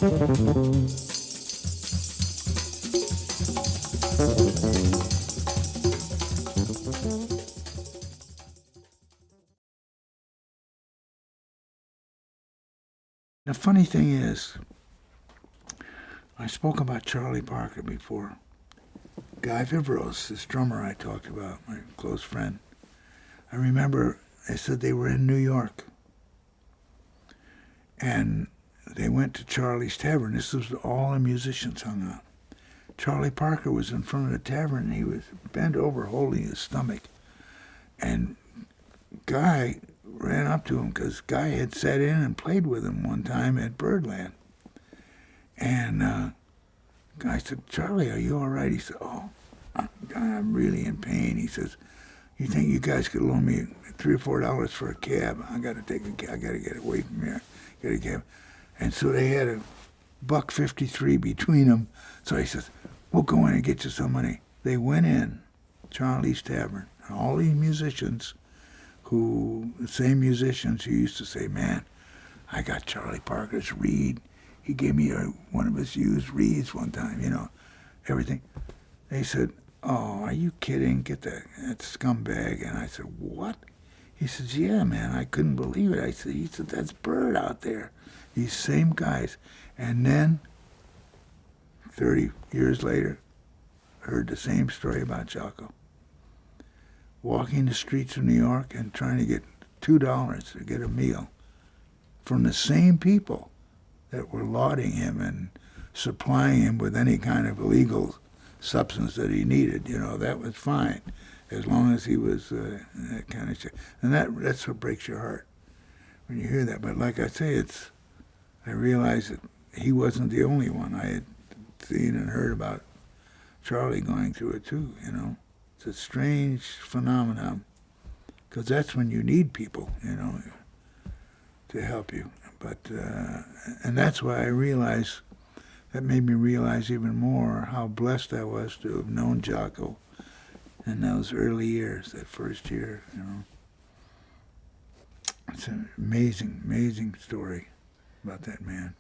The funny thing is, I spoke about Charlie Parker before. Guy Vivros, this drummer I talked about, my close friend. I remember they said they were in New York. And they went to Charlie's Tavern. This was all the musicians hung out. Charlie Parker was in front of the tavern, and he was bent over holding his stomach. And Guy ran up to him because Guy had sat in and played with him one time at Birdland. And Guy said, "Charlie, are you all right?" He said, "Oh, I'm really in pain." He says, "You think you guys could loan me $3 or $4 for a cab? I got to take a cab. I got to get away from here. Get a cab." And so they had a $1.53 between them. So he says, "We'll go in and get you some money." They went in, Charlie's Tavern, and all these musicians the same musicians who used to say, "Man, I got Charlie Parker's reed. He gave me one of his used reeds one time, everything." They said, "Oh, are you kidding? Get that scumbag." And I said, "What?" He says, "Yeah, man, I couldn't believe it." He said, "That's Bird out there." These same guys. And then, 30 years later, heard the same story about Jaco. Walking the streets of New York and trying to get $2 to get a meal from the same people that were lauding him and supplying him with any kind of illegal substance that he needed. That was fine, as long as he was that kind of shit. And that's what breaks your heart when you hear that. But like I say, I realized that he wasn't the only one. I had seen and heard about Charlie going through it too. It's a strange phenomenon, because that's when you need people, to help you. But and that's why that made me realize even more how blessed I was to have known Jaco in those early years, that first year. It's an amazing, amazing story about that man.